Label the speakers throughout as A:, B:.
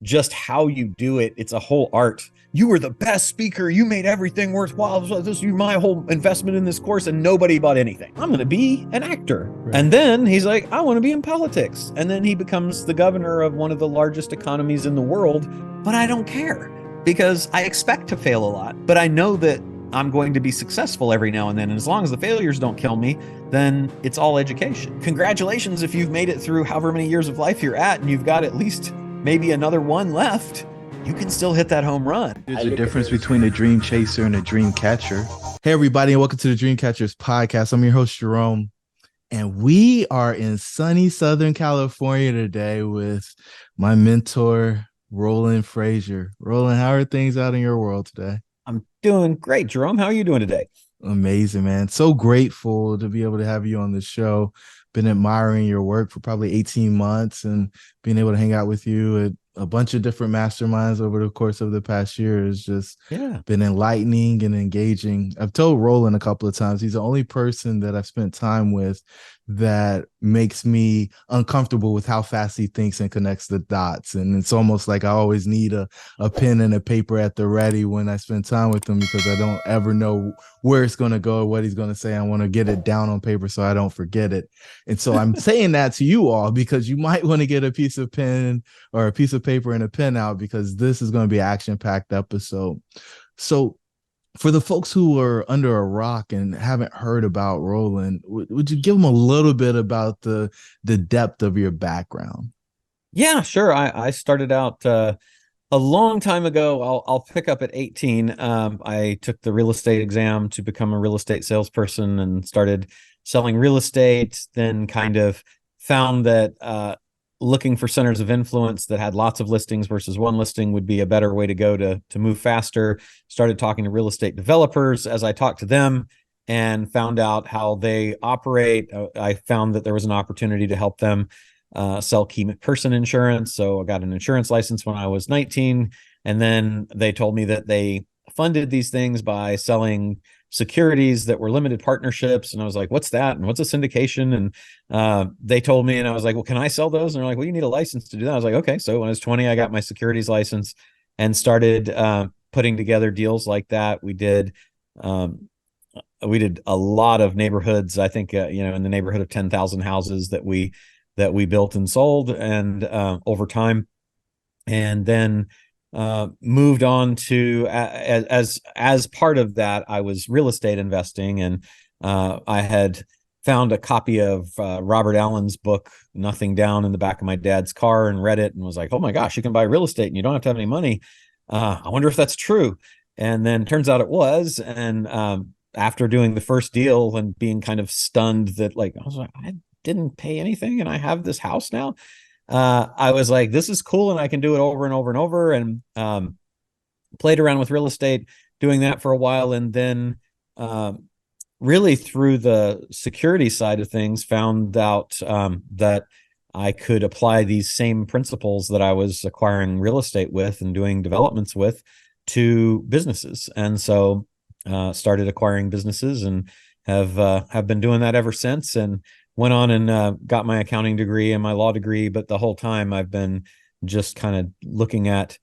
A: just how you do it. It's a whole art. You were the best speaker. You made everything worthwhile. This is my whole investment in this course, and nobody bought anything. I'm going to be an actor.
B: Right.
A: And then he's like, I want to be in politics. And then he becomes the governor of one of the largest economies in the world. But I don't care because I expect to fail a lot. But I know that I'm going to be successful every now and then. And as long as the failures don't kill me, then it's all education. Congratulations if you've made it through however many years of life you're at and you've got at least maybe another one left. You can still hit that home run.
B: There's a difference between a dream chaser and a dream catcher. Hey, everybody, and welcome to the Dreamcatchers podcast. I'm your host, Jerome, and we are in sunny Southern California today with my mentor, Roland Frasier. Roland, how are things out in your world today?
A: I'm doing great, Jerome. How are you doing today?
B: Amazing, man. So grateful to be able to have you on the show. Been admiring your work for probably 18 months and being able to hang out with you at a bunch of different masterminds over the course of the past year has just been enlightening and engaging. I've told Roland a couple of times, he's the only person that I've spent time with that makes me uncomfortable with how fast he thinks and connects the dots. And it's almost like I always need a pen and a paper at the ready when I spend time with him because I don't ever know where it's going to go or what he's going to say. I want to get it down on paper so I don't forget it. And so I'm saying that to you all because you might want to get a piece of pen or a piece of paper and a pen out because this is going to be an action-packed episode. So for the folks who are under a rock and haven't heard about Roland, would you give them a little bit about the depth of your background?
A: Yeah, sure. I started out a long time ago. I'll pick up at 18. I took the real estate exam to become a real estate salesperson and started selling real estate, then kind of found that looking for centers of influence that had lots of listings versus one listing would be a better way to go to move faster. Started talking to real estate developers as I talked to them and found out how they operate. I found that there was an opportunity to help them sell key person insurance. So I got an insurance license when I was 19. And then they told me that they funded these things by selling securities that were limited partnerships. And I was like, what's that? And what's a syndication? And they told me, and I was like, well, can I sell those? And they're like, well, you need a license to do that. I was like, okay. So when I was 20, I got my securities license and started putting together deals like that. We did a lot of neighborhoods. I think, in the neighborhood of 10,000 houses that we built and sold and over time. And then moved on to as part of that, I was real estate investing, and I had found a copy of Robert Allen's book Nothing Down in the back of my dad's car and read it and was like, oh my gosh, you can buy real estate and you don't have to have any money. I wonder if that's true. And then turns out it was. And after doing the first deal and being kind of stunned that I didn't pay anything and I have this house now. I was like, this is cool and I can do it over and over and over, and played around with real estate doing that for a while. And then really through the security side of things, found out that I could apply these same principles that I was acquiring real estate with and doing developments with to businesses. And so started acquiring businesses and have been doing that ever since, and went on and got my accounting degree and my law degree. But the whole time I've been just kind of looking at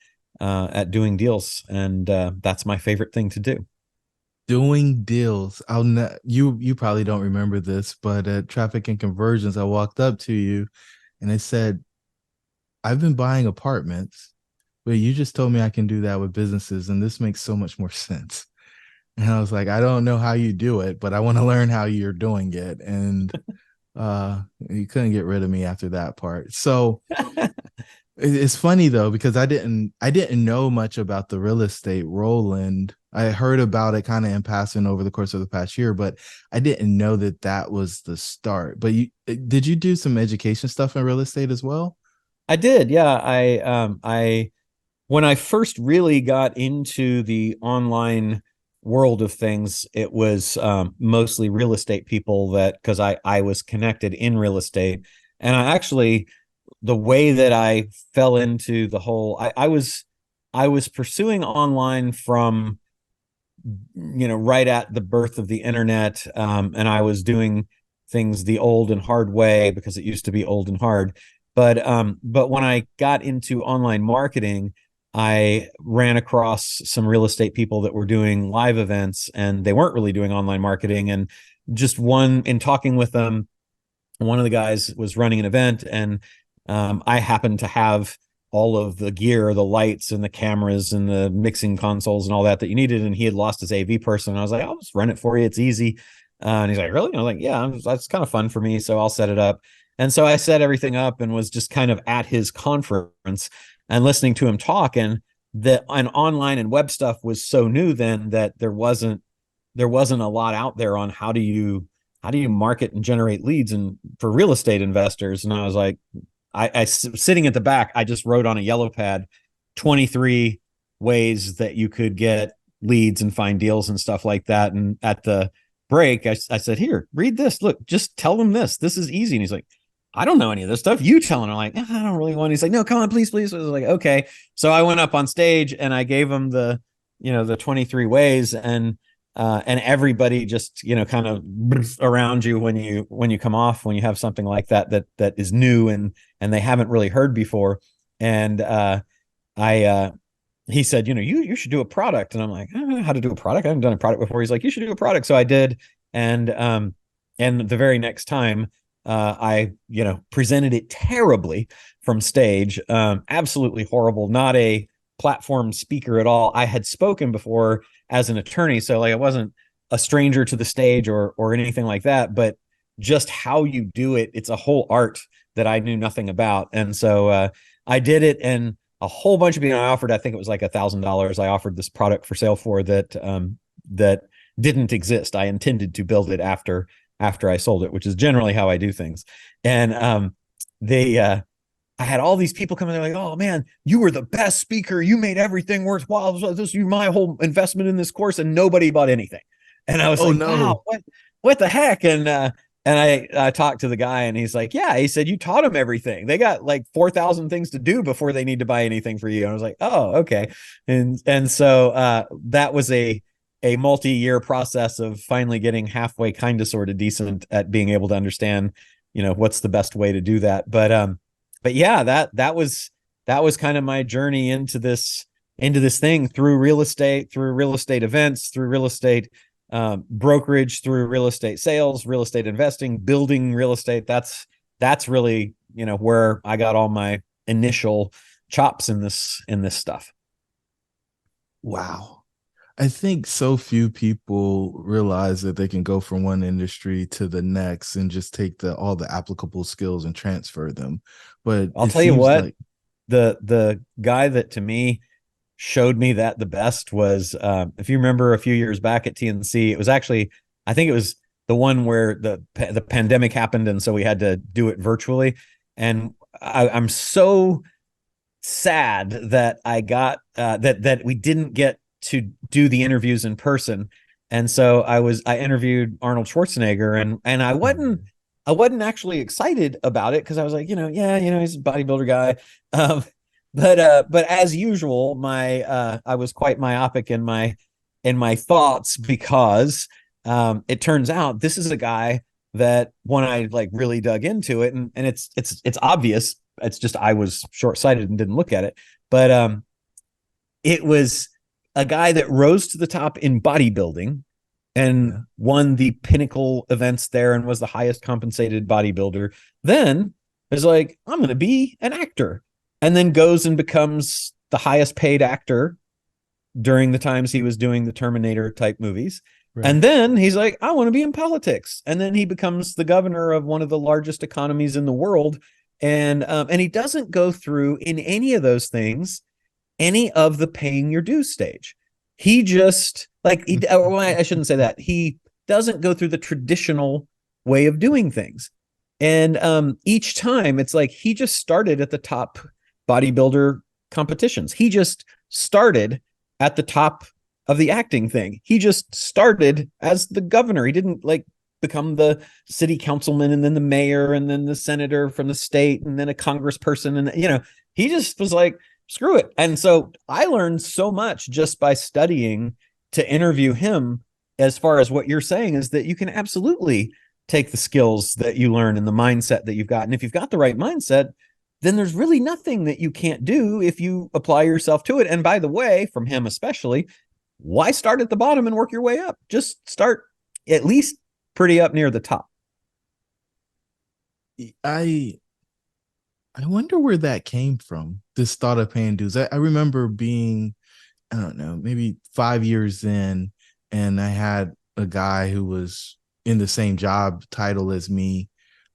A: doing deals. And that's my favorite thing to do.
B: Doing deals. You probably don't remember this, but at Traffic and Conversions, I walked up to you and I said, I've been buying apartments, but you just told me I can do that with businesses. And this makes so much more sense. And I was like, I don't know how you do it, but I want to learn how you're doing it. And you couldn't get rid of me after that part. So it's funny though, because I didn't know much about the real estate, Roland. I heard about it kind of in passing over the course of the past year, but I didn't know that was the start. But did you do some education stuff in real estate as well?
A: I did. Yeah. I when I first really got into the online world of things, it was mostly real estate people because I was connected in real estate. And I actually, the way that I fell into the whole, I was pursuing online from, right at the birth of the internet. And I was doing things the old and hard way because it used to be old and hard. But when I got into online marketing, I ran across some real estate people that were doing live events, and they weren't really doing online marketing. And just one in talking with them, one of the guys was running an event, and I happened to have all of the gear, the lights and the cameras and the mixing consoles and all that you needed. And he had lost his AV person. And I was like, I'll just run it for you. It's easy. And he's like, really? And I was like, yeah, that's kind of fun for me. So I'll set it up. And so I set everything up and was just kind of at his conference and listening to him talk. And online and web stuff was so new then that there wasn't a lot out there on how do you market and generate leads and for real estate investors. And I was like, I sitting at the back, I just wrote on a yellow pad 23 ways that you could get leads and find deals and stuff like that. And at the break, I said, here, read this. Look, just tell them this. This is easy. And he's like, I don't know any of this stuff. You tell him. I'm like, I don't really want. He's like, no, come on, please, please. I was like, okay. So I went up on stage and I gave him the 23 ways, and everybody just, kind of around you when you come off, when you have something like that is new and they haven't really heard before. And he said, you should do a product. And I'm like, I don't know how to do a product. I haven't done a product before. He's like, you should do a product. So I did. And the very next time, I presented it terribly from stage, absolutely horrible, not a platform speaker at all. I had spoken before as an attorney, so like I wasn't a stranger to the stage or anything like that, but just how you do it, it's a whole art that I knew nothing about. And so I did it, and a whole bunch of people I offered, I think it was like $1,000. I offered this product for sale for that didn't exist. I intended to build it after I sold it, which is generally how I do things. And I had all these people coming. They're like, "Oh man, you were the best speaker. You made everything worthwhile. This is my whole investment in this course," and nobody bought anything. And I was like,
B: no.
A: "Wow, what the heck?" And I talked to the guy, and he's like, "Yeah," he said, "You taught them everything. They got like 4,000 things to do before they need to buy anything for you." And I was like, "Oh, okay." And so that was a multi-year process of finally getting halfway, kind of, sort of decent at being able to understand, what's the best way to do that. But yeah, that was kind of my journey into this thing through real estate events, through real estate brokerage, through real estate sales, real estate investing, building real estate. That's really, where I got all my initial chops in this stuff.
B: Wow. I think so few people realize that they can go from one industry to the next and just take all the applicable skills and transfer them. But
A: I'll tell you what, the guy that to me showed me that the best was, if you remember a few years back at TNC, it was actually, I think it was the one where the pandemic happened, and so we had to do it virtually. And I'm so sad that I got that we didn't get to do the interviews in person. And so I interviewed Arnold Schwarzenegger, and I wasn't actually excited about it, because I was like, he's a bodybuilder guy. But as usual, I was quite myopic in my thoughts, because it turns out this is a guy that, when I like really dug into it, and it's obvious, it's just I was short-sighted and didn't look at it, but it was a guy that rose to the top in bodybuilding and won the pinnacle events there and was the highest compensated bodybuilder. Then is like, I'm going to be an actor, and then goes and becomes the highest paid actor during the times he was doing the Terminator type movies. Right. And then he's like, I want to be in politics. And then he becomes the governor of one of the largest economies in the world. And he doesn't go through, in any of those things, any of the paying your dues stage. He just I shouldn't say that. He doesn't go through the traditional way of doing things. And each time it's like he just started at the top bodybuilder competitions. He just started at the top of the acting thing. He just started as the governor. He didn't like become the city councilman and then the mayor and then the senator from the state and then a congressperson. And, he just was like, screw it. And so I learned so much just by studying to interview him, as far as what you're saying is that you can absolutely take the skills that you learn and the mindset that you've got. And if you've got the right mindset, then there's really nothing that you can't do if you apply yourself to it. And by the way, from him especially, why start at the bottom and work your way up? Just start at least pretty up near the top.
B: I I wonder where that came from. This thought of paying dues. I remember being, I don't know, maybe 5 years in, and I had a guy who was in the same job title as me,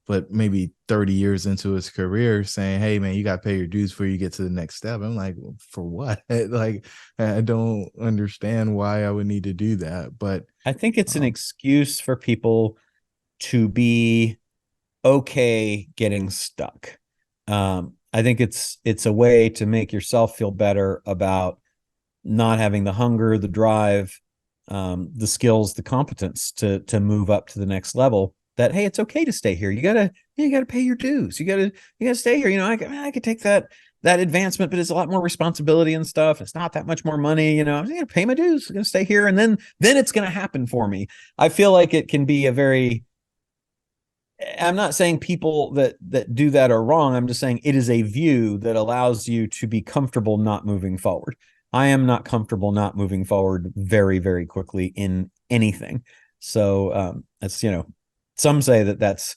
B: but maybe 30 years into his career saying, "Hey man, you got to pay your dues before you get to the next step." I'm like, "Well, for what?" Like, I don't understand why I would need to do that. But
A: I think it's an
B: um,
A: excuse for people to be okay getting stuck. I think it's a way to make yourself feel better about not having the hunger, the drive, the skills, the competence to move up to the next level. That hey, it's okay to stay here. You gotta pay your dues. You gotta stay here. I could take that advancement, but it's a lot more responsibility and stuff. It's not that much more money. I'm gonna pay my dues. I'm gonna stay here, and then it's gonna happen for me. I feel like it can be a very I'm not saying people that do that are wrong. I'm just saying it is a view that allows you to be comfortable not moving forward. I am not comfortable not moving forward very, very quickly in anything. So it's some say that's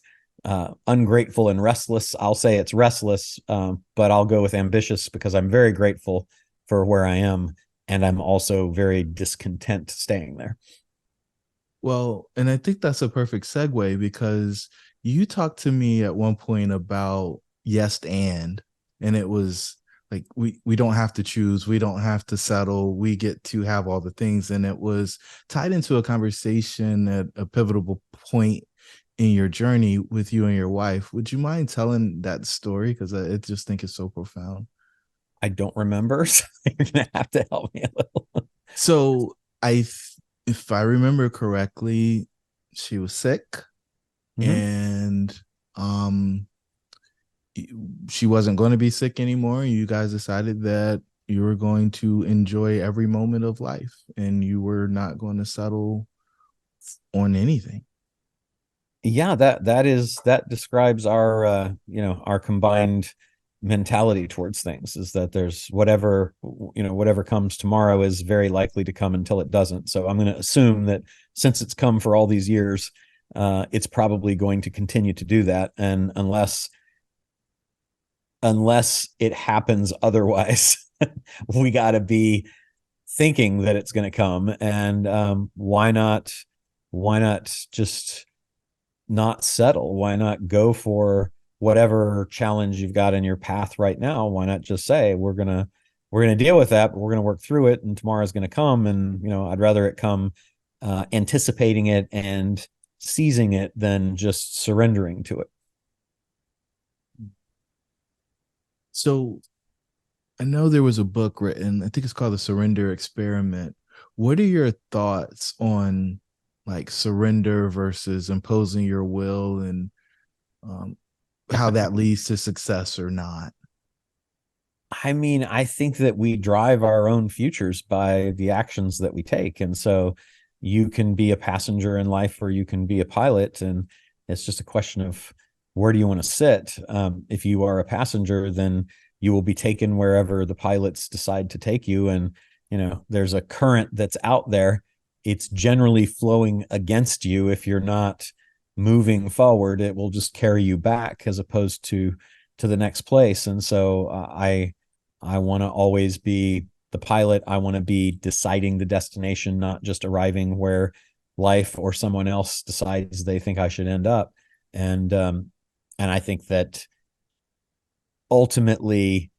A: ungrateful and restless. I'll say it's restless, but I'll go with ambitious because I'm very grateful for where I am, and I'm also very discontent staying there.
B: well, and I think that's a perfect segue because you talked to me at one point about yes and it was like we don't have to choose, we don't have to settle, we get to have all the things, and it was tied into a conversation at a pivotal point in your journey with you and your wife. Would you mind telling that story? Because I just think it's so profound.
A: I don't remember, so you're gonna have to help me a little.
B: So if I remember correctly, she was sick
A: Mm-hmm.
B: and um she wasn't going to be sick anymore. You guys decided that you were going to enjoy every moment of life and you were not going to settle on anything.
A: Yeah, that describes our our combined mentality towards things, is that there's whatever comes tomorrow is very likely to come until it doesn't. So I'm going to assume that since it's come for all these years, it's probably going to continue to do that, and unless it happens otherwise, we got to be thinking that it's going to come. And why not just not settle? Why not go for whatever challenge you've got in your path right now? Why not just say we're gonna deal with that, but we're gonna work through it, and tomorrow's gonna come. And I'd rather it come anticipating it and seizing it than just surrendering to it.
B: So I know there was a book written, I think it's called The Surrender Experiment. What are your thoughts on like surrender versus imposing your will and um, how that leads to success or not?
A: I mean, I think that we drive our own futures by the actions that we take. And so you can be a passenger in life or you can be a pilot. And it's just a question of where do you want to sit? If you are a passenger, then you will be taken wherever the pilots decide to take you. And, there's a current that's out there. It's generally flowing against you. If you're not moving forward, it will just carry you back as opposed to the next place. And so I want to always be the pilot. I want to be deciding the destination, not just arriving where life or someone else decides they think I should end up. And I think that ultimately,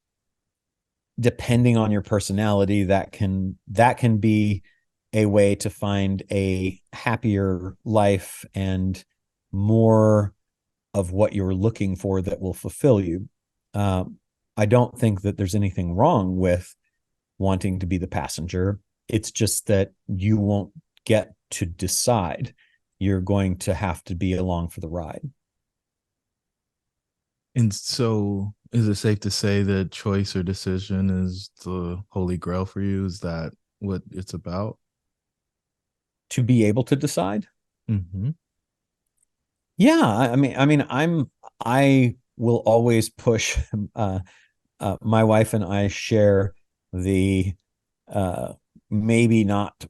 A: depending on your personality, that can be a way to find a happier life and more of what you're looking for that will fulfill you. I don't think that there's anything wrong with wanting to be the passenger. It's just that you won't get to decide. You're going to have to be along for the ride.
B: And so, is it safe to say that choice or decision is the holy grail for you? Is that what it's about?
A: To be able to decide.
B: Mm-hmm.
A: Yeah, I mean, I will always push. My wife and I share the maybe not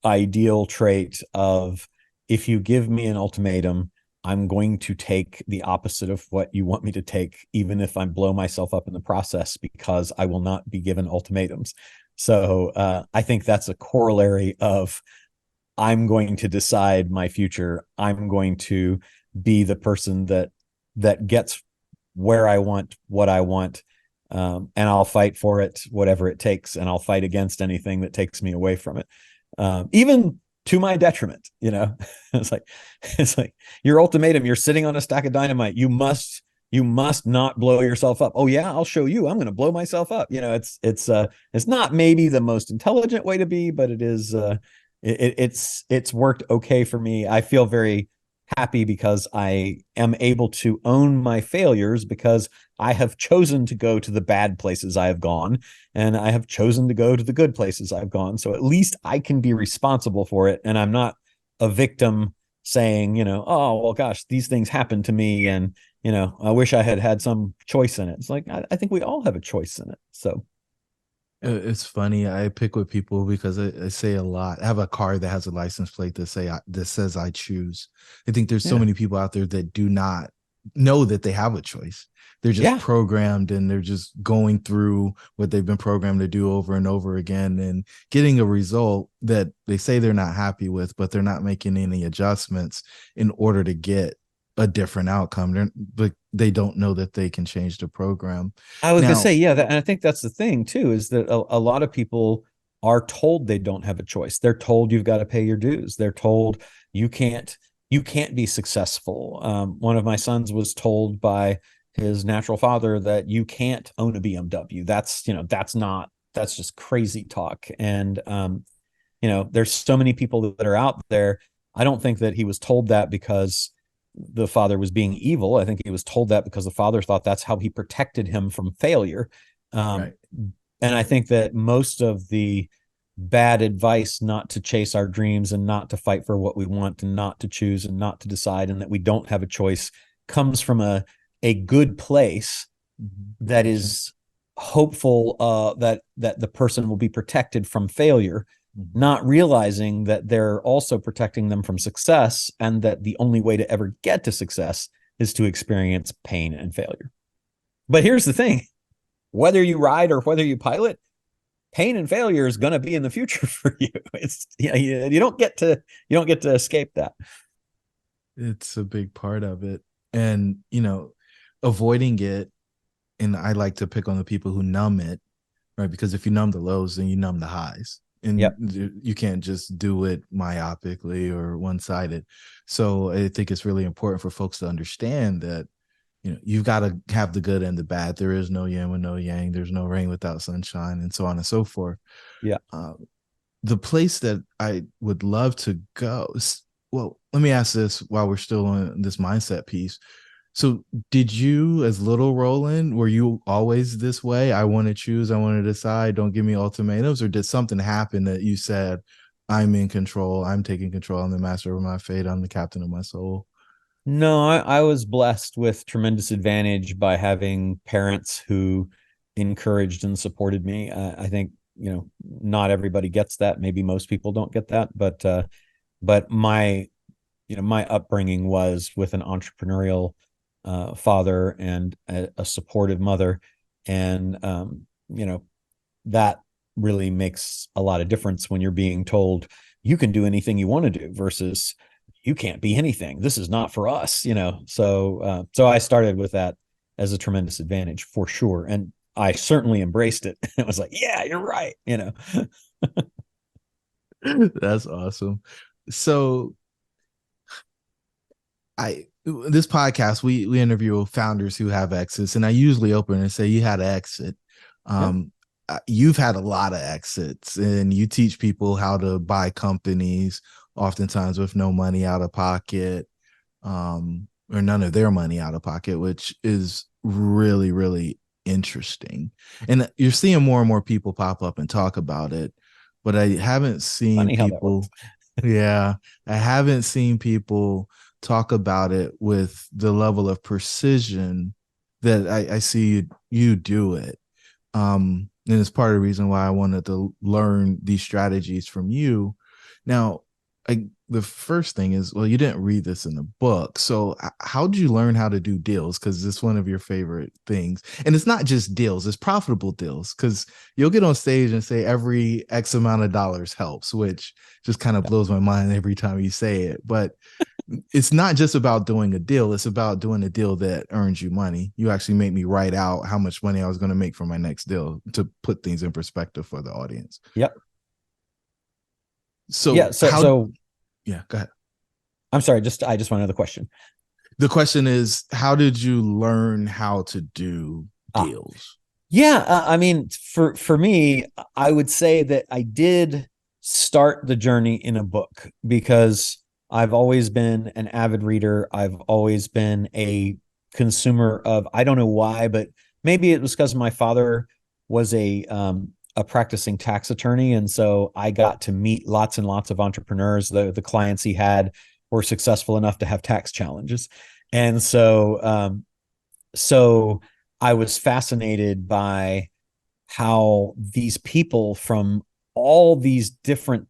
A: ideal trait of, if you give me an ultimatum, I'm going to take the opposite of what you want me to take, even if I blow myself up in the process, because I will not be given ultimatums. So I think that's a corollary of, I'm going to decide my future. I'm going to be the person that gets where I want, what I want, and I'll fight for it, whatever it takes, and I'll fight against anything that takes me away from it, even to my detriment. It's like your ultimatum. You're sitting on a stack of dynamite. You must not blow yourself up. Oh yeah, I'll show you. I'm going to blow myself up. It's not maybe the most intelligent way to be, but it is. It's worked okay for me. I feel very happy because I am able to own my failures, because I have chosen to go to the bad places I have gone, and I have chosen to go to the good places I've gone. So at least I can be responsible for it. And I'm not a victim saying, oh, well, gosh, these things happened to me, and, I wish I had had some choice in it. It's like, I think we all have a choice in it. So
B: it's funny. I pick with people because I say a lot. I have a car that has a license plate that says I choose. I think there's so
A: yeah.
B: many people out there that do not know that they have a choice. They're just
A: Yeah.
B: programmed, and they're just going through what they've been programmed to do over and over again, and getting a result that they say they're not happy with, but they're not making any adjustments in order to get a different outcome. But they don't know that they can change the program.
A: I was gonna
B: Now,
A: say, yeah, and I think that's the thing too, is that a lot of people are told they don't have a choice. They're told you've got to pay your dues. They're told you can't you can't be successful. One of my sons was told by his natural father that you can't own a BMW. That's just crazy talk. And there's so many people that are out there. I don't think that he was told that because the father was being evil. I think he was told that because the father thought that's how he protected him from failure. Um,
B: right.
A: and I think that most of the bad advice not to chase our dreams, and not to fight for what we want, and not to choose, and not to decide, and that we don't have a choice, comes from a good place that
B: Gotcha.
A: is hopeful, that the person will be protected from failure,
B: Mhm.
A: not realizing that they're also protecting them from success, and that the only way to ever get to success is to experience pain and failure. But here's the thing: whether you ride or whether you pilot, pain and failure is going to be in the future for you. You don't get to escape that.
B: It's a big part of it. And, avoiding it, and I like to pick on the people who numb it, right? Because if you numb the lows, then you numb the highs. And
A: Yep.
B: you can't just do it myopically or one-sided. So I think it's really important for folks to understand that, you've got to have the good and the bad. There is no yin with no yang. There's no rain without sunshine, and so on and so forth.
A: Yeah.
B: The place that I would love to go. Well, let me ask this while we're still on this mindset piece. So, did you, as little Roland, were you always this way? I want to choose, I want to decide, don't give me ultimatums, or did something happen that you said, I'm in control, I'm taking control, I'm the master of my fate, I'm the captain of my soul?
A: No, I was blessed with tremendous advantage by having parents who encouraged and supported me. I think, not everybody gets that. Maybe most people don't get that, but my upbringing was with an entrepreneurial father, and a supportive mother, and that really makes a lot of difference when you're being told you can do anything you want to do, versus you can't be anything. This is not for us. So I started with that as a tremendous advantage for sure, and I certainly embraced it. It was like, yeah, you're right.
B: That's awesome. So, this podcast, we interview founders who have exits, and I usually open and say, you had an exit.
A: Yeah.
B: um you've had a lot of exits, and you teach people how to buy companies, oftentimes with no money out of pocket, or none of their money out of pocket, which is really, really interesting. And you're seeing more and more people pop up and talk about it, but I haven't seen
A: Funny how that works.
B: people. Yeah, I haven't seen people talk about it with the level of precision that I see you do it. And it's part of the reason why I wanted to learn these strategies from you. Now, the first thing is, well, you didn't read this in the book. So how did you learn how to do deals? Because it's one of your favorite things. And it's not just deals, it's profitable deals. Because you'll get on stage and say every X amount of dollars helps, which just kind of blows my mind every time you say it. But it's not just about doing a deal. It's about doing a deal that earns you money. You actually made me write out how much money I was going to make from my next deal to put things in perspective for the audience.
A: Yep.
B: So
A: yeah. So
B: yeah, go ahead.
A: I'm sorry. I just want another question.
B: The question is, how did you learn how to do deals?
A: Yeah. I mean, for me, I would say that I did start the journey in a book because I've always been an avid reader. I've always been a consumer of, I don't know why, but maybe it was because my father was a practicing tax attorney. And so I got to meet lots and lots of entrepreneurs. The clients he had were successful enough to have tax challenges. And so I was fascinated by how these people from all these different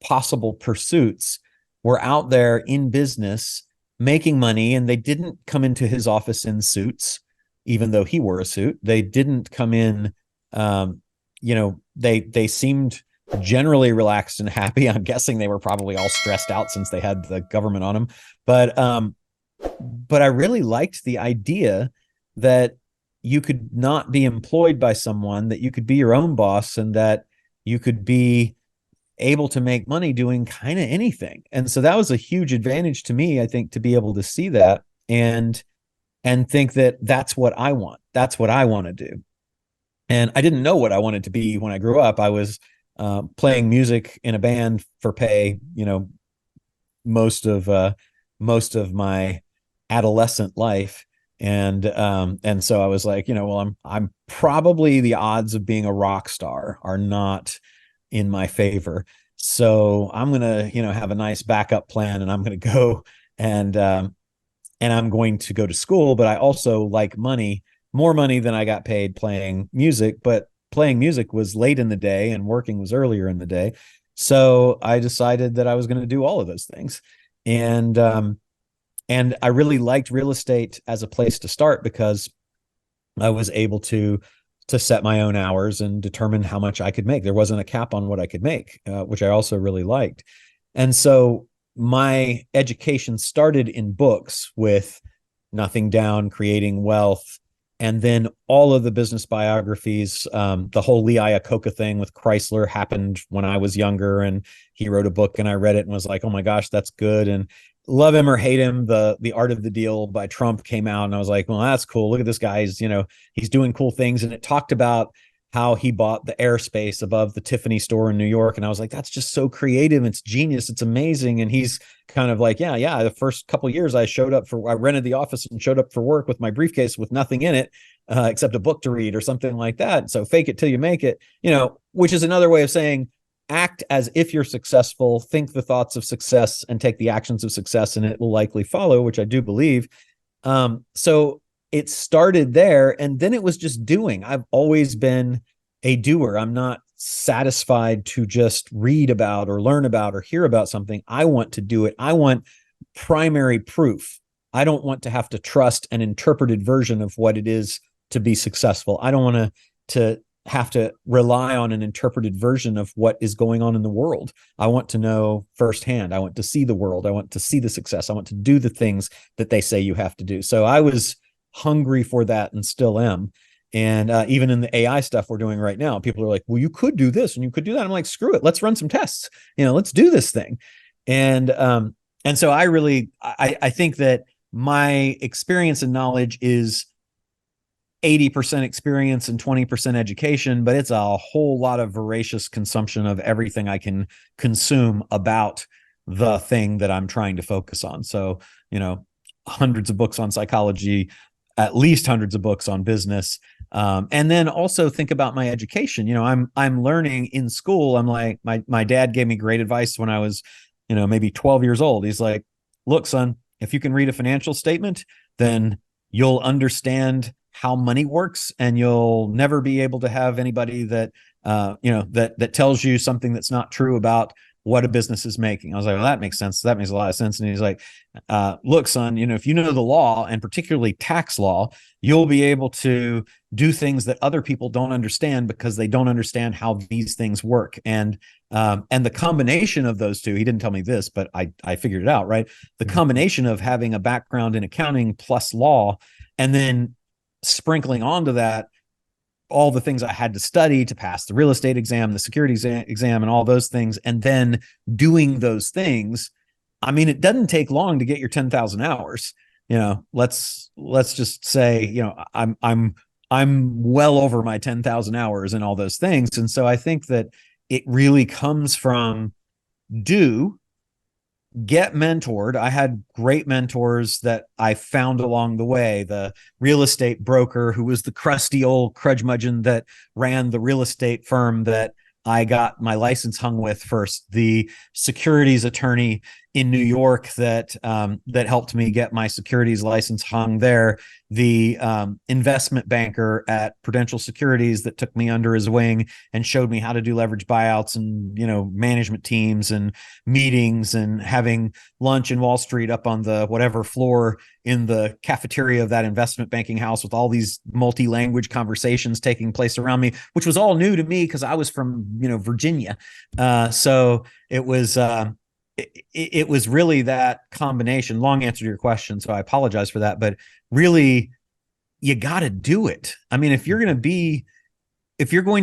A: possible pursuits were out there in business making money, and they didn't come into his office in suits, even though he wore a suit. They didn't come in, they seemed generally relaxed and happy. I'm guessing they were probably all stressed out since they had the government on them. But I really liked the idea that you could not be employed by someone, that you could be your own boss, and that you could be able to make money doing kind of anything. And so that was a huge advantage to me, I think, to be able to see that and think that that's what I want. That's what I want to do. And I didn't know what I wanted to be when I grew up. I was playing music in a band for pay, most of my adolescent life. And so I was like, well, I'm probably, the odds of being a rock star are not in my favor. So I'm going to, have a nice backup plan, and I'm going to go and I'm going to go to school. But I also like money, more money than I got paid playing music, but playing music was late in the day and working was earlier in the day. So I decided that I was going to do all of those things. And I really liked real estate as a place to start because I was able to set my own hours and determine how much I could make. There wasn't a cap on what I could make, which I also really liked. And so my education started in books with Nothing Down, Creating Wealth, and then all of the business biographies. The whole Lee Iacocca thing with Chrysler happened when I was younger, and he wrote a book and I read it and was like, oh my gosh, that's good. And love him or hate him, the Art of the Deal by Trump came out, and I was like, well, that's cool. Look at this guy. He's doing cool things. And it talked about how he bought the airspace above the Tiffany store in New York. And I was like, that's just so creative. It's genius. It's amazing. And he's kind of like, yeah. The first couple of years I rented the office and showed up for work with my briefcase with nothing in it, except a book to read or something like that. So fake it till you make it, which is another way of saying, act as if you're successful, think the thoughts of success, and take the actions of success, and it will likely follow, which I do believe. So it started there, and then it was just doing. I've always been a doer. I'm not satisfied to just read about or learn about or hear about something. I want to do it. I want primary proof. I don't want to have to trust an interpreted version of what it is to be successful. I don't want to have to rely on an interpreted version of what is going on in the world. I want to know firsthand. I want to see the world. I want to see the success. I want to do the things that they say you have to do. So I was hungry for that and still am. And even in the AI stuff we're doing right now, people are like, well, you could do this and you could do that. I'm like, screw it. Let's run some tests. Let's do this thing. And so I think that my experience and knowledge is 80% experience and 20% education, but it's a whole lot of voracious consumption of everything I can consume about the thing that I'm trying to focus on. So, hundreds of books on psychology, at least hundreds of books on business. And then also think about my education. I'm learning in school. I'm like, my dad gave me great advice when I was, maybe 12 years old. He's like, look, son, if you can read a financial statement, then you'll understand how money works, and you'll never be able to have anybody that that tells you something that's not true about what a business is making. I was like, well, that makes sense. That makes a lot of sense. And he's like, look, son, if you know the law, and particularly tax law, you'll be able to do things that other people don't understand because they don't understand how these things work. And the combination of those two, he didn't tell me this, but I figured it out, right? The combination of having a background in accounting plus law, and then sprinkling onto that all the things I had to study to pass the real estate exam, the securities exam, and all those things, and then doing those things. I mean, it doesn't take long to get your 10,000 hours. Let's just say, I'm well over my 10,000 hours and all those things. And so I think that it really comes from get mentored. I had great mentors that I found along the way. The real estate broker who was the crusty old crudgmudgeon that ran the real estate firm that I got my license hung with first. The securities attorney in New York that helped me get my securities license hung there. The investment banker at Prudential Securities that took me under his wing and showed me how to do leverage buyouts and management teams and meetings and having lunch in Wall Street up on the whatever floor in the cafeteria of that investment banking house with all these multi-language conversations taking place around me, which was all new to me because I was from Virginia. So it was it was really that combination. Long answer to your question, so I apologize for that, but really, you got to do it. I mean, if you're going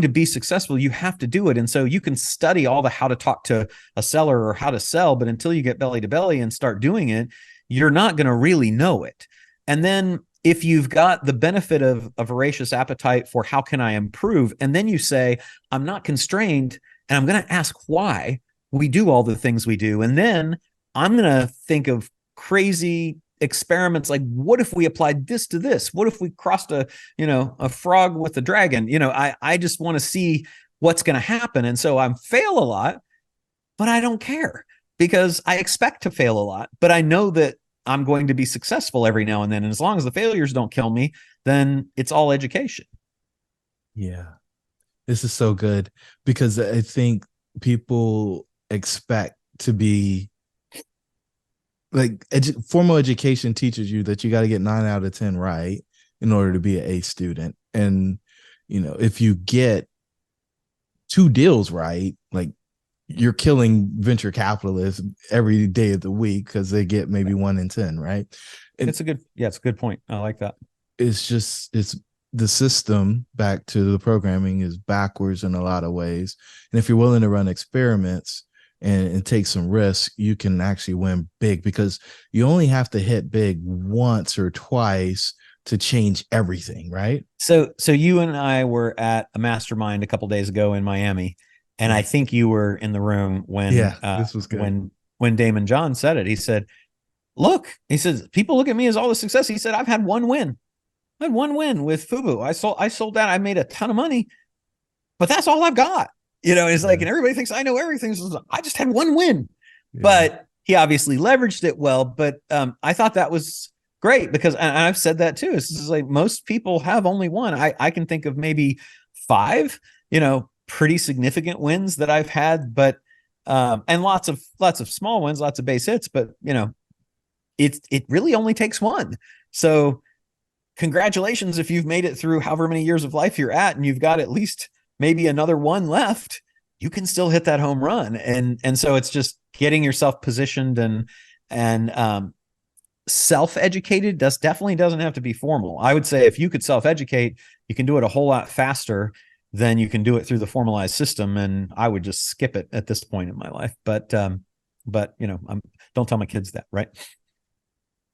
A: to be successful, you have to do it. And so you can study all the how to talk to a seller or how to sell, but until you get belly to belly and start doing it, you're not going to really know it. And then if you've got the benefit of a voracious appetite for how can I improve, and then you say, I'm not constrained, and I'm going to ask why we do all the things we do. And then I'm going to think of crazy experiments like, what if we applied this to this? What if we crossed a frog with a dragon? I just want to see what's going to happen. And so I fail a lot, but I don't care because I expect to fail a lot, but I know that I'm going to be successful every now and then. And as long as the failures don't kill me, then it's all education.
B: Yeah. This is so good because I think people expect to be like formal education teaches you that you got to get 9 out of 10 right in order to be an A student. And, if you get 2 deals right, like you're killing venture capitalists every day of the week because they get maybe 1 in 10, right? And
A: it's a good point. I like that.
B: It's the system, back to the programming, is backwards in a lot of ways. And if you're willing to run experiments and take some risks, you can actually win big because you only have to hit big once or twice to change everything, right?
A: So you and I were at a mastermind a couple days ago in Miami, and I think you were in the room when
B: this was good.
A: When Damon John said it. He said, "Look," he says, "people look at me as all the success." He said, "I've had one win. I had one win with Fubu. I sold that. I made a ton of money, but that's all I've got." It's like, and everybody thinks I know everything. So I just had one win, but he obviously leveraged it well. But I thought that was great because, and I've said that too. This is like most people have only one. I can think of maybe 5, pretty significant wins that I've had, but and lots of small wins, lots of base hits. But it really only takes one. So congratulations if you've made it through however many years of life you're at, and you've got at least maybe another one left. You can still hit that home run. And so it's just getting yourself positioned and self-educated. Definitely doesn't have to be formal. I would say if you could self-educate, you can do it a whole lot faster than you can do it through the formalized system. And I would just skip it at this point in my life. But don't tell my kids that, right?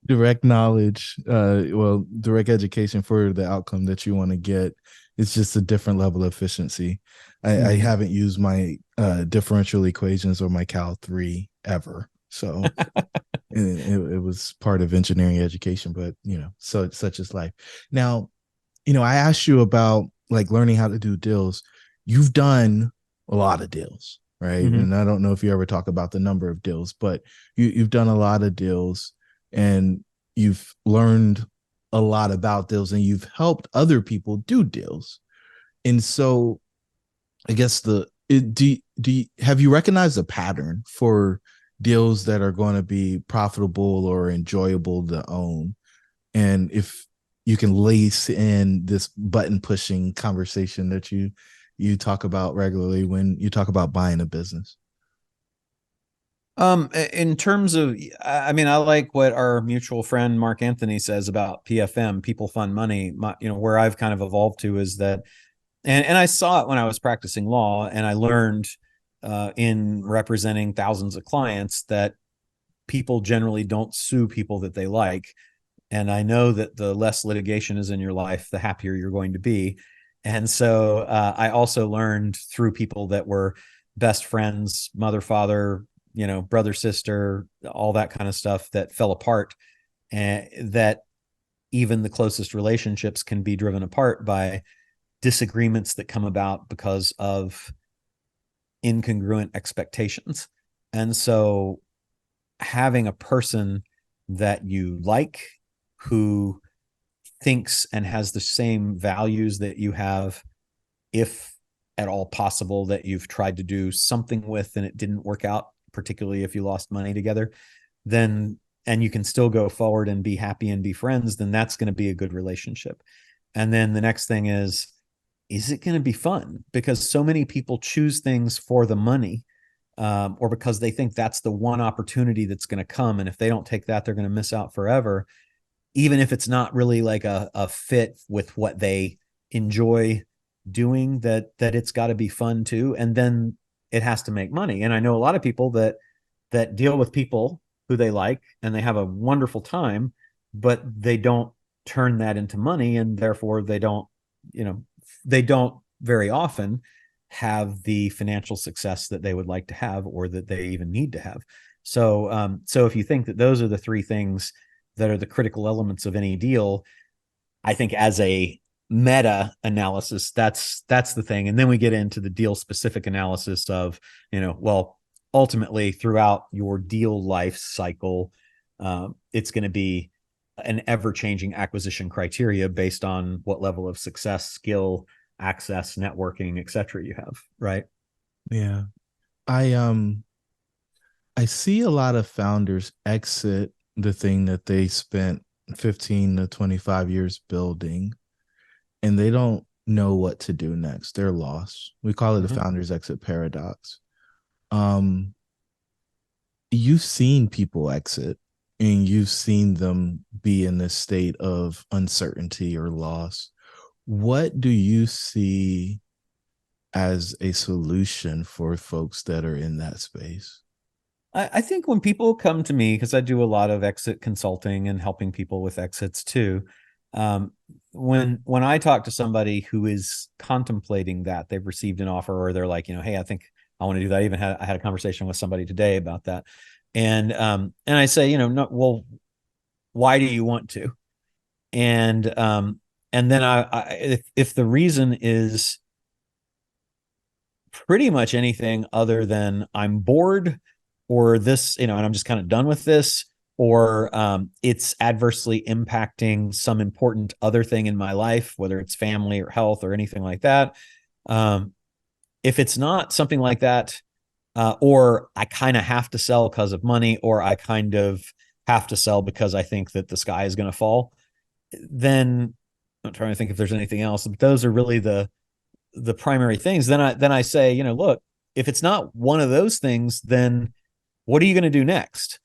B: Direct knowledge, direct education for the outcome that you want to get. It's just a different level of efficiency. I haven't used my differential equations or my Cal 3 ever. So it was part of engineering education, but so such is life. Now, I asked you about like learning how to do deals. You've done a lot of deals. right?
A: Mm-hmm.
B: And I don't know if you ever talk about the number of deals, but you've done a lot of deals, and you've learned a lot about deals, and you've helped other people do deals. And so I guess have you recognized a pattern for deals that are going to be profitable or enjoyable to own? And if you can lace in this button pushing conversation that you talk about regularly when you talk about buying a business.
A: In terms of, I mean, I like what our mutual friend Mark Anthony says about PFM, people fund money. Where I've kind of evolved to is that, and I saw it when I was practicing law, and I learned in representing thousands of clients that people generally don't sue people that they like. And I know that the less litigation is in your life, the happier you're going to be. And so I also learned through people that were best friends, mother, father, brother, sister, all that kind of stuff that fell apart, and that even the closest relationships can be driven apart by disagreements that come about because of incongruent expectations. And so having a person that you like, who thinks and has the same values that you have, if at all possible, that you've tried to do something with and it didn't work out, particularly if you lost money together, then, and you can still go forward and be happy and be friends, then that's going to be a good relationship. And then the next thing is it going to be fun? Because so many people choose things for the money, or because they think that's the one opportunity that's going to come. And if they don't take that, they're going to miss out forever, even if it's not really like a fit with what they enjoy doing, that it's got to be fun too. And then it has to make money. And I know a lot of people that deal with people who they like, and they have a wonderful time, but they don't turn that into money. And therefore they don't very often have the financial success that they would like to have, or that they even need to have. So if you think that those are the three things that are the critical elements of any deal, I think as a meta analysis, that's the thing. And then we get into the deal specific analysis of, well, ultimately throughout your deal life cycle, it's going to be an ever-changing acquisition criteria based on what level of success, skill, access, networking, etc. you have, right?
B: Yeah. I I see a lot of founders exit the thing that they spent 15 to 25 years building, and they don't know what to do next. They're lost. We call it the
A: Mm-hmm.
B: founder's exit paradox. Um, you've seen people exit, and you've seen them be in this state of uncertainty or loss. What do you see as a solution for folks that are in that space?
A: I think when people come to me, because I do a lot of exit consulting and helping people with exits too, um, when I talk to somebody who is contemplating that, they've received an offer, or they're like, hey, I think I want to do that. I had a conversation with somebody today about that, and I say, no, well, why do you want to? And then if the reason is pretty much anything other than I'm bored, or this, and I'm just kind of done with this, or it's adversely impacting some important other thing in my life, whether it's family or health or anything like that. Um, if it's not something like that, or I kind of have to sell because of money, or I kind of have to sell because I think that the sky is going to fall, then I'm trying to think if there's anything else. But those are really the primary things. Then I say, look, if it's not one of those things, then what are you going to do next?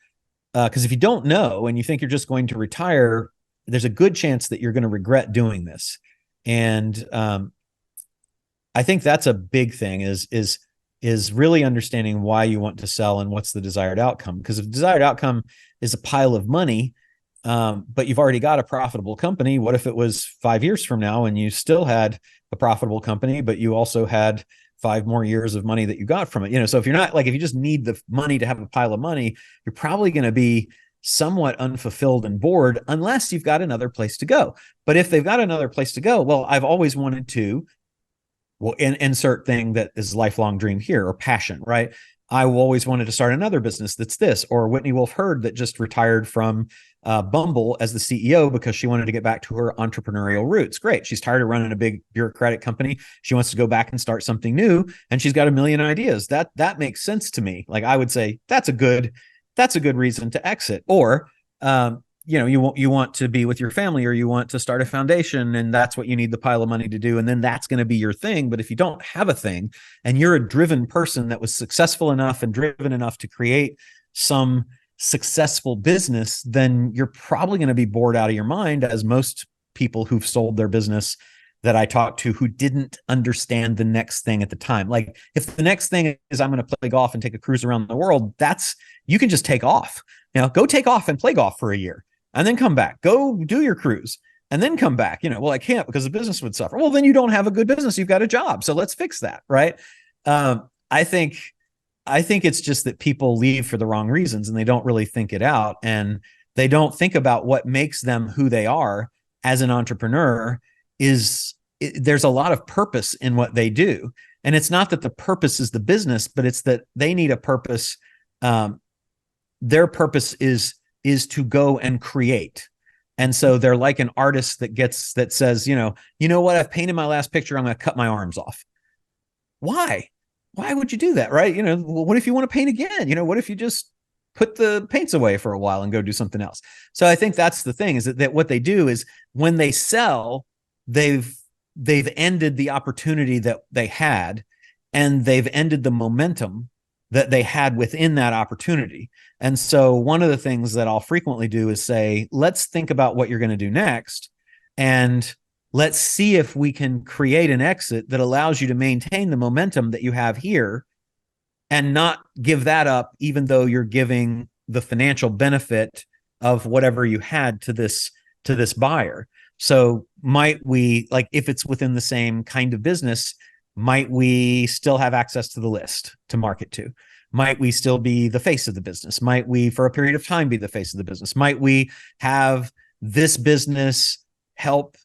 A: Because if you don't know and you think you're just going to retire, there's a good chance that you're going to regret doing this. And I think that's a big thing, is really understanding why you want to sell and what's the desired outcome. Because if the desired outcome is a pile of money, but you've already got a profitable company, what if it was 5 years from now and you still had a profitable company, but you also had 5 more years of money that you got from it? So if you're not, like, if you just need the money to have a pile of money, you're probably going to be somewhat unfulfilled and bored, unless you've got another place to go. But if they've got another place to go, well, I've always wanted to Well, insert thing that is lifelong dream here, or passion, right? I always wanted to start another business that's this, or Whitney Wolfe Herd that just retired from Bumble as the CEO because she wanted to get back to her entrepreneurial roots. Great. She's tired of running a big bureaucratic company. She wants to go back and start something new, and she's got a million ideas. That makes sense to me. Like, I would say that's a good reason to exit. Or you want to be with your family, or you want to start a foundation, and that's what you need the pile of money to do, and then that's going to be your thing. But if you don't have a thing, and you're a driven person that was successful enough and driven enough to create some successful business, then you're probably going to be bored out of your mind, as most people who've sold their business that I talked to who didn't understand the next thing at the time. Like, if the next thing is I'm going to play golf and take a cruise around the world, you can just take off. Go take off and play golf for a year, and then come back. Go do your cruise, and then come back. Well, I can't because the business would suffer. Well, then you don't have a good business. You've got a job. So let's fix that, right? I think it's just that people leave for the wrong reasons, and they don't really think it out, and they don't think about what makes them who they are as an entrepreneur. There's a lot of purpose in what they do. And it's not that the purpose is the business, but it's that they need a purpose. Their purpose is to go and create. And so they're like an artist that says, you know what, I've painted my last picture, I'm going to cut my arms off. Why would you do that? Right? What if you want to paint again? What if you just put the paints away for a while and go do something else? So I think that's the thing, is that what they do is, when they sell, they've ended the opportunity that they had, and they've ended the momentum that they had within that opportunity. And so one of the things that I'll frequently do is say, let's think about what you're going to do next, and let's see if we can create an exit that allows you to maintain the momentum that you have here and not give that up, even though you're giving the financial benefit of whatever you had to this buyer. So might we, like, if it's within the same kind of business, might we still have access to the list to market to? Might we still be the face of the business? Might we, for a period of time, be the face of the business? Might we have this business help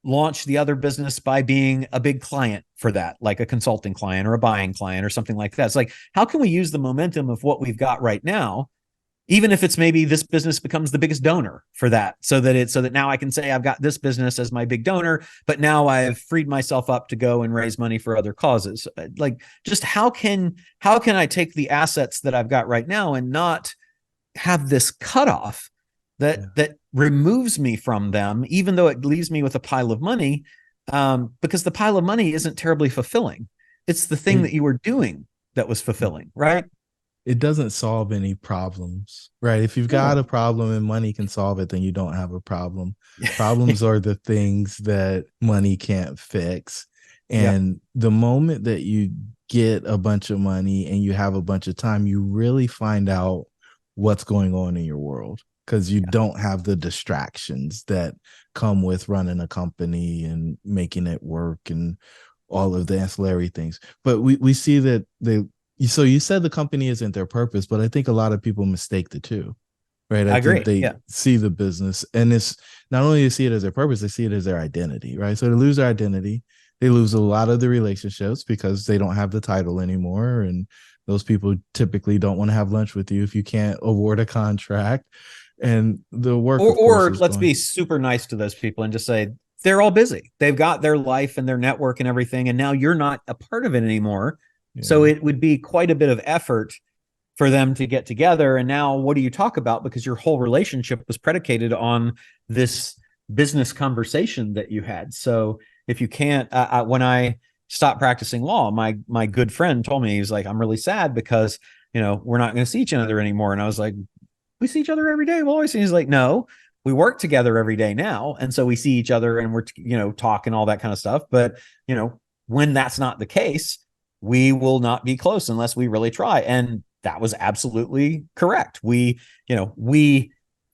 A: launch the other business by being a big client for that, like a consulting client or a buying client or something like that? It's like, how can we use the momentum of what we've got right now, even if it's maybe this business becomes the biggest donor for that, so that now I can say I've got this business as my big donor, but now I've freed myself up to go and raise money for other causes. Like, just how can I take the assets that I've got right now and not have this cutoff that removes me from them, even though it leaves me with a pile of money, because the pile of money isn't terribly fulfilling. It's the thing that you were doing that was fulfilling, right?
B: It doesn't solve any problems, right? If you've got a problem and money can solve it, then you don't have a problem. Problems are the things that money can't fix. And the moment that you get a bunch of money and you have a bunch of time, you really find out what's going on in your world, because you don't have the distractions that come with running a company and making it work and all of the ancillary things. But we see that so you said the company isn't their purpose, but I think a lot of people mistake the two, right? I
A: agree.
B: think they see the business, and it's not only they see it as their purpose, they see it as their identity, right? So they lose their identity. They lose a lot of the relationships because they don't have the title anymore. And those people typically don't want to have lunch with you if you can't award a contract. And the work,
A: or let's be super nice to those people and just say, they're all busy. They've got their life and their network and everything, and now you're not a part of it anymore. So it would be quite a bit of effort for them to get together. And now what do you talk about? Because your whole relationship was predicated on this business conversation that you had. So if you can't, when I stopped practicing law, my good friend told me, he was like, I'm really sad because, we're not going to see each other anymore. And I was like, we see each other every day. We'll always see. He's like, no, we work together every day now. And so we see each other and we're, talk and all that kind of stuff. But, when that's not the case, we will not be close unless we really try. And that was absolutely correct. We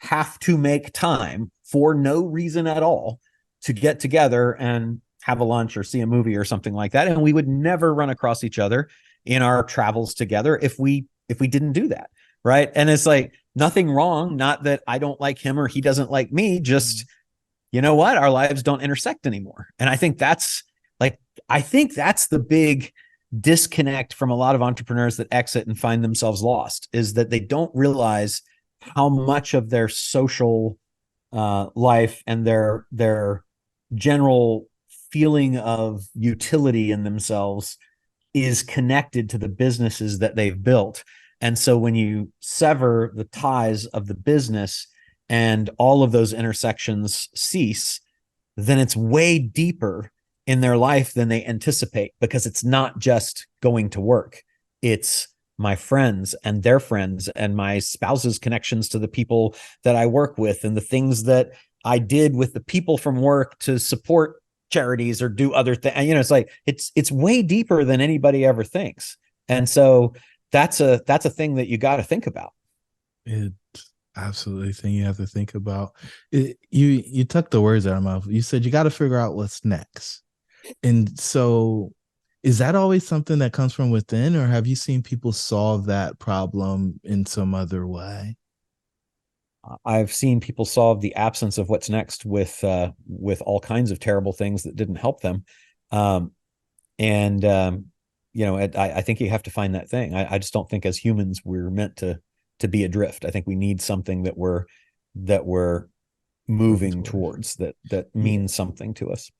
A: have to make time for no reason at all to get together and have a lunch or see a movie or something like that. And we would never run across each other in our travels together if we didn't do that. Right. And it's like, nothing wrong. Not that I don't like him or he doesn't like me. Just, you know what? Our lives don't intersect anymore. And I think that's I think that's the big disconnect from a lot of entrepreneurs that exit and find themselves lost, is that they don't realize how much of their social life and their general feeling of utility in themselves is connected to the businesses that they've built. And so when you sever the ties of the business and all of those intersections cease, then it's way deeper in their life than they anticipate, because it's not just going to work. It's my friends and their friends and my spouse's connections to the people that I work with, and the things that I did with the people from work to support charities or do other things. You know, it's like, it's way deeper than anybody ever thinks. And so that's a thing that you got to think about.
B: It's absolutely a thing you have to think about. You took the words out of my mouth. You said you got to figure out what's next. And so is that always something that comes from within, or have you seen people solve that problem in some other way?
A: I've seen people solve the absence of what's next with all kinds of terrible things that didn't help them. Um, and you know, I think you have to find that thing. I just don't think as humans we're meant to be adrift. I think we need something that we're moving towards, that means something to us.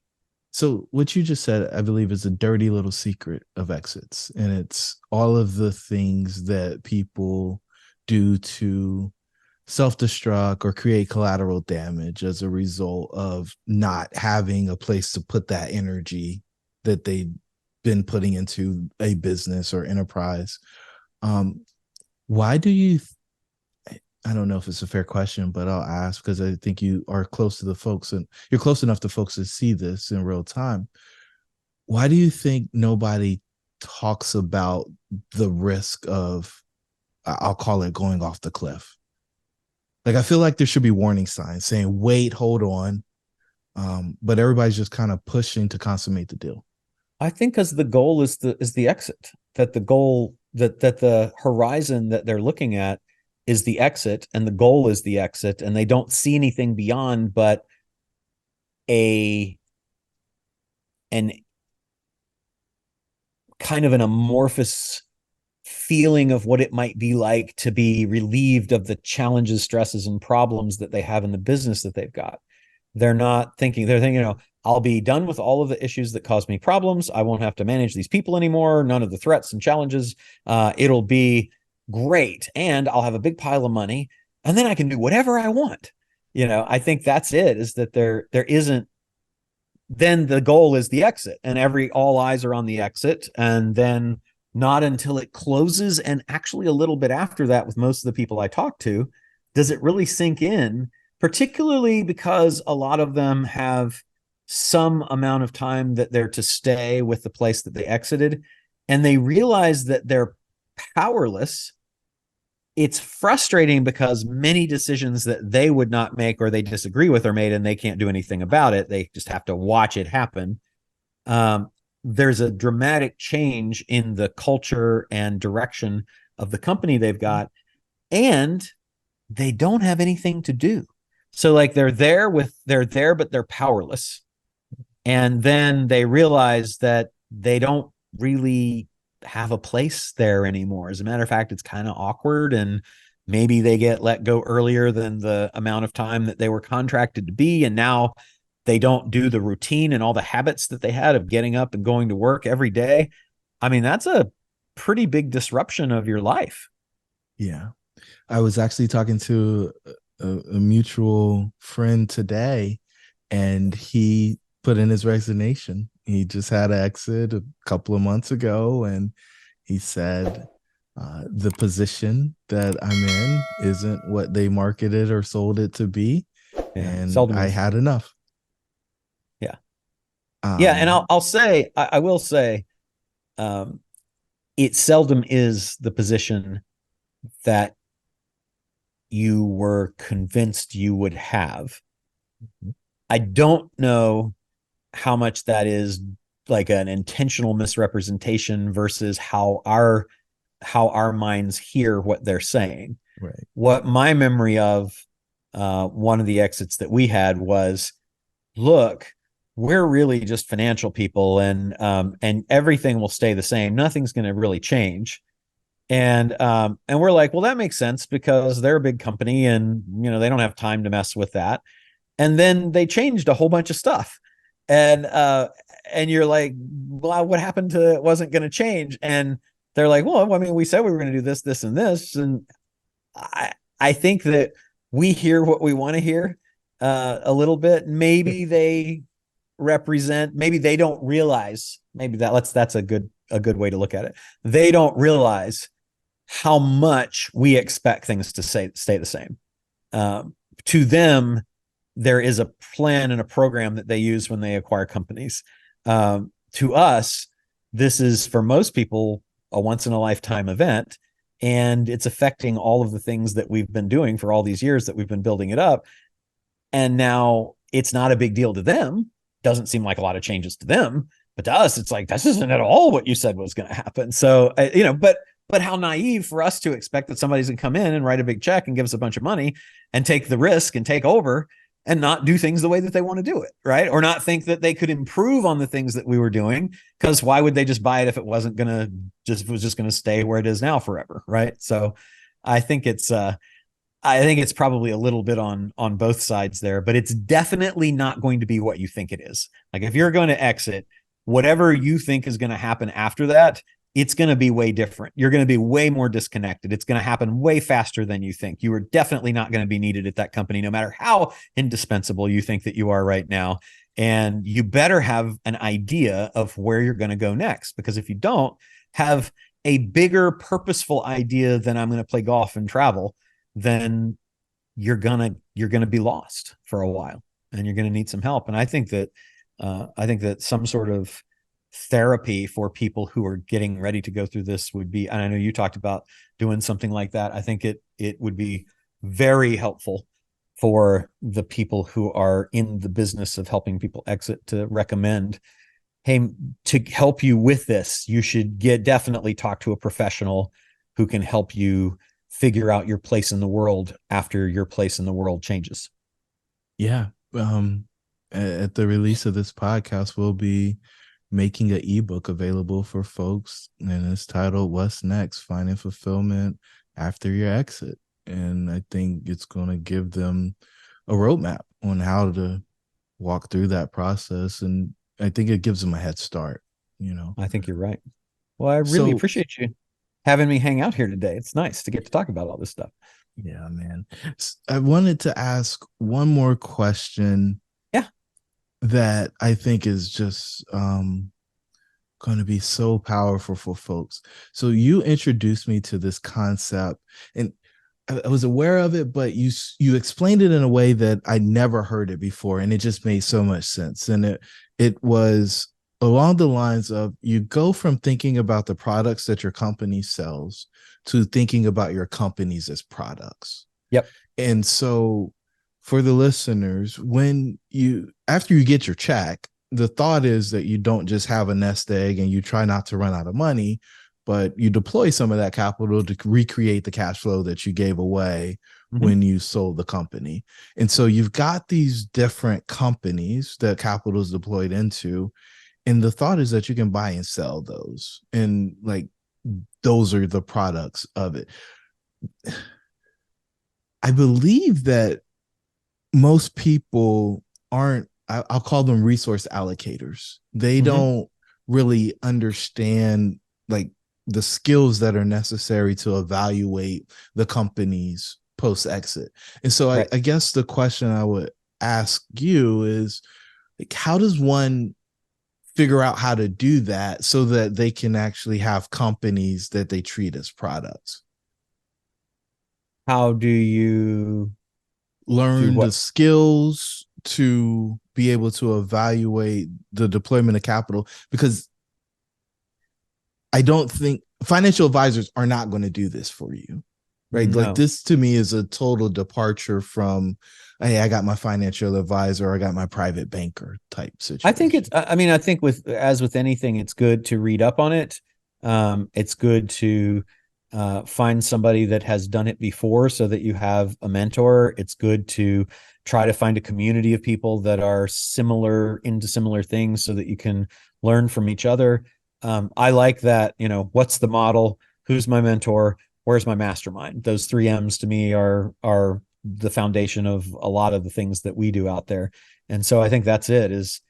B: So what you just said, I believe, is a dirty little secret of exits. And it's all of the things that people do to self-destruct or create collateral damage as a result of not having a place to put that energy that they've been putting into a business or enterprise. Why do you I don't know if it's a fair question, but I'll ask because I think you are close to the folks and you're close enough to folks to see this in real time. Why do you think nobody talks about the risk of, I'll call it, going off the cliff? Like, I feel like there should be warning signs saying, wait, hold on. But everybody's just kind of pushing to consummate the deal.
A: I think because the goal is the exit, that the goal, that the horizon that they're looking at is the exit, and the goal is the exit, and they don't see anything beyond but an kind of an amorphous feeling of what it might be like to be relieved of the challenges, stresses, and problems that they have in the business that they've got. They're thinking, you know, I'll be done with all of the issues that cause me problems. I won't have to manage these people anymore. None of the threats and challenges. It'll be great. And I'll have a big pile of money, and then I can do whatever I want. You know, I think that's it, is that there isn't, then the goal is the exit, and all eyes are on the exit. And then not until it closes, and actually a little bit after that with most of the people I talk to, does it really sink in, particularly because a lot of them have some amount of time that they're to stay with the place that they exited, and they realize that they're powerless. It's frustrating because many decisions that they would not make or they disagree with are made, and they can't do anything about it. They just have to watch it happen. There's a dramatic change in the culture and direction of the company they've got, and they don't have anything to do. So like they're there, but they're powerless. And then they realize that they don't really have a place there anymore. As a matter of fact, it's kind of awkward, and maybe they get let go earlier than the amount of time that they were contracted to be. And now they don't do the routine and all the habits that they had of getting up and going to work every day. I mean, that's a pretty big disruption of your life.
B: Yeah. I was actually talking to a mutual friend today, and he put in his resignation. He just had an exit a couple of months ago, and he said, the position that I'm in isn't what they marketed or sold it to be. Yeah, and I had enough.
A: Yeah. Yeah. And I will say, it seldom is the position that you were convinced you would have. I don't know how much that is like an intentional misrepresentation versus how our minds hear what they're saying.
B: Right.
A: What my memory of one of the exits that we had was, look, we're really just financial people, and everything will stay the same. Nothing's going to really change. And we're like, well, that makes sense because they're a big company and, they don't have time to mess with that. And then they changed a whole bunch of stuff. And you're like, well, what happened to it wasn't going to change? And they're like, well, I mean, we said we were going to do this, this, and this. And I think that we hear what we want to hear a little bit. Maybe they represent, maybe they don't realize, that's a good way to look at it. They don't realize how much we expect things to stay the same. To them, there is a plan and a program that they use when they acquire companies. To us, this is, for most people, a once in a lifetime event, and it's affecting all of the things that we've been doing for all these years that we've been building it up. And now it's not a big deal to them. Doesn't seem like a lot of changes to them, but to us, it's like, this isn't at all what you said was going to happen. So, but how naive for us to expect that somebody's going to come in and write a big check and give us a bunch of money and take the risk and take over and not do things the way that they want to do it, right? Or not think that they could improve on the things that we were doing, because why would they just buy it if it wasn't going to was just going to stay where it is now forever, right? So I think it's probably a little bit on both sides there, but it's definitely not going to be what you think it is. Like, if you're going to exit, whatever you think is going to happen after that, it's going to be way different. You're going to be way more disconnected. It's going to happen way faster than you think. You are definitely not going to be needed at that company, no matter how indispensable you think that you are right now. And you better have an idea of where you're going to go next, because if you don't have a bigger purposeful idea than I'm going to play golf and travel, then you're going to be lost for a while, and you're going to need some help. And I think that some sort of therapy for people who are getting ready to go through this would be, and I know you talked about doing something like that. I think it would be very helpful for the people who are in the business of helping people exit to recommend, hey, to help you with this, you should definitely talk to a professional who can help you figure out your place in the world after your place in the world changes.
B: Yeah. At the release of this podcast, we'll be making an ebook available for folks, and it's titled "What's Next? Finding Fulfillment After Your Exit." And I think it's going to give them a roadmap on how to walk through that process, and I think it gives them a head start.
A: I think you're right. Well, I really appreciate you having me hang out here today. It's nice to get to talk about all this stuff.
B: Yeah, man. I wanted to ask one more question.
A: Yeah.
B: That I think is just going to be so powerful for folks. So you introduced me to this concept, and I was aware of it, but you explained it in a way that I never heard it before, and it just made so much sense. And it was along the lines of, you go from thinking about the products that your company sells to thinking about your companies as products.
A: Yep.
B: And so for the listeners, after you get your check, the thought is that you don't just have a nest egg and you try not to run out of money, but you deploy some of that capital to recreate the cash flow that you gave away when you sold the company. And so you've got these different companies that capital is deployed into. And the thought is that you can buy and sell those. And like, those are the products of it. I believe that most people aren't, I'll call them resource allocators. They don't really understand like the skills that are necessary to evaluate the company's post-exit. And so right. I guess the question I would ask you is, like, how does one figure out how to do that so that they can actually have companies that they treat as products?
A: How do you
B: learn the skills to be able to evaluate the deployment of capital? Because I don't think financial advisors are not going to do this for you, right? No. Like, this to me is a total departure from, hey, I got my financial advisor, or I got my private banker type situation.
A: I think with anything, it's good to read up on it. It's good to find somebody that has done it before so that you have a mentor. It's good to try to find a community of people that are similar into similar things so that you can learn from each other. I like that, what's the model? Who's my mentor? Where's my mastermind? Those three M's to me are the foundation of a lot of the things that we do out there. And so I think that's it is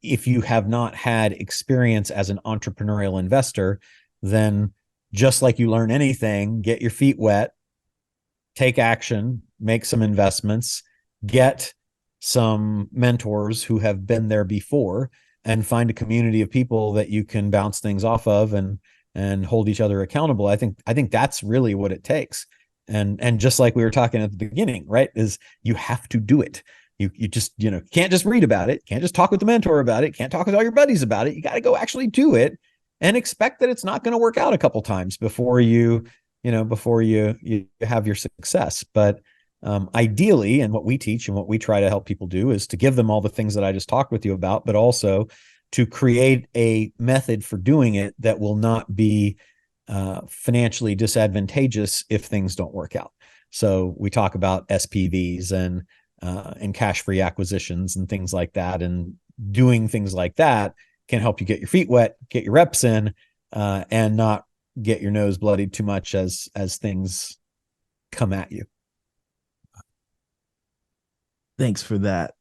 A: if you have not had experience as an entrepreneurial investor, then just like you learn anything, get your feet wet, take action, make some investments, get some mentors who have been there before, and find a community of people that you can bounce things off of and hold each other accountable. I think that's really what it takes. And just like we were talking at the beginning, right, is you have to do it. You just, can't just read about it, can't just talk with the mentor about it, can't talk with all your buddies about it. You got to go actually do it and expect that it's not going to work out a couple times before you have your success. But ideally, and what we teach and what we try to help people do is to give them all the things that I just talked with you about, but also to create a method for doing it that will not be financially disadvantageous if things don't work out. So we talk about SPVs and cash-free acquisitions and things like that, and doing things like that can help you get your feet wet, get your reps in, and not get your nose bloodied too much as things come at you.
B: Thanks for that.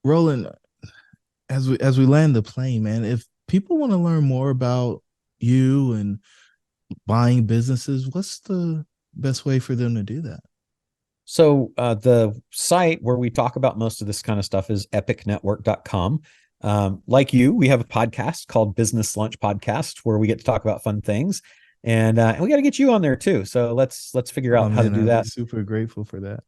B: Roland, as we land the plane, man, if people want to learn more about you and buying businesses, what's the best way for them to do that?
A: So the site where we talk about most of this kind of stuff is epicnetwork.com. Like you, we have a podcast called Business Lunch Podcast where we get to talk about fun things, and we got to get you on there too. So let's figure out how to do that.
B: Super grateful for that.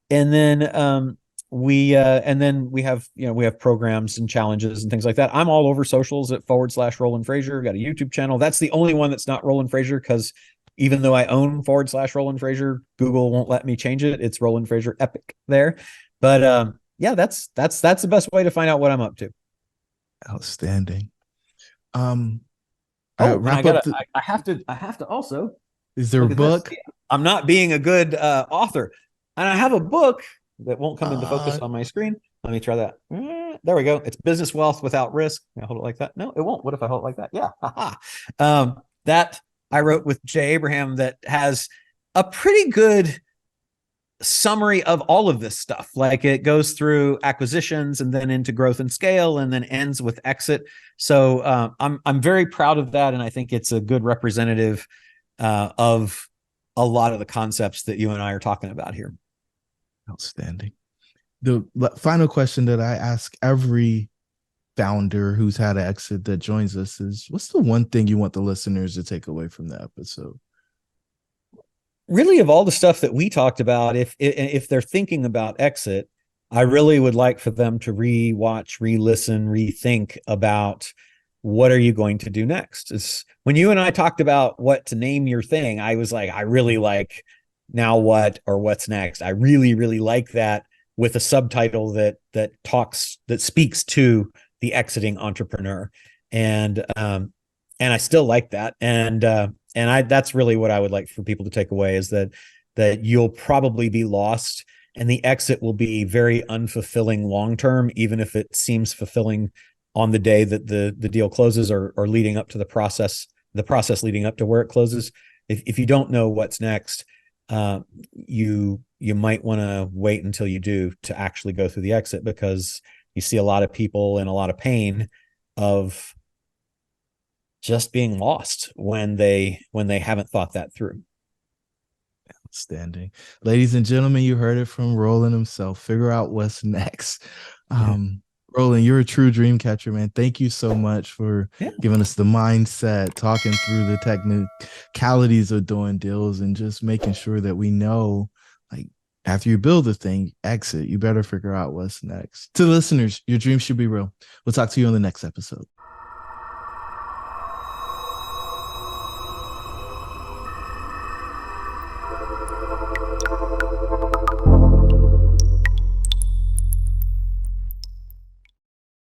A: And then we have programs and challenges and things like that. I'm all over socials at /Roland Frasier. Got a YouTube channel. That's the only one that's not Roland Frasier, because even though I own /Roland Frasier, Google won't let me change it. It's Roland Frasier Epic there. But yeah, that's the best way to find out what I'm up to.
B: Outstanding.
A: I have to also.
B: Is there a book?
A: I'm not being a good author, and I have a book that won't come into focus on my screen. Let me try that. There we go. It's Business Wealth Without Risk. Can I hold it like that? No, it won't. What if I hold it like that? Yeah. That I wrote with Jay Abraham that has a pretty good summary of all of this stuff. Like, it goes through acquisitions and then into growth and scale and then ends with exit. So I'm very proud of that. And I think it's a good representative of a lot of the concepts that you and I are talking about here.
B: Outstanding. The final question that I ask every founder who's had an exit that joins us is, what's the one thing you want the listeners to take away from the episode?
A: Really, of all the stuff that we talked about, if they're thinking about exit, I really would like for them to re-watch, re-listen, rethink about what are you going to do next. It's when you and I talked about what to name your thing, I was like, I really like now what or what's next. I really, really like that, with a subtitle that speaks to the exiting entrepreneur. And I still like that. And that's really what I would like for people to take away, is that you'll probably be lost and the exit will be very unfulfilling long-term, even if it seems fulfilling on the day that the deal closes or leading up to the process leading up to where it closes. If you don't know what's next, you might want to wait until you do to actually go through the exit, because you see a lot of people in a lot of pain of just being lost when they haven't thought that through.
B: Outstanding. Ladies and gentlemen, you heard it from Roland himself. Figure out what's next. Roland, you're a true dream catcher, man. Thank you so much for giving us the mindset, talking through the technicalities of doing deals, and just making sure that we know, like, after you build the thing, exit, you better figure out what's next. To the listeners, your dreams should be real. We'll talk to you on the next episode.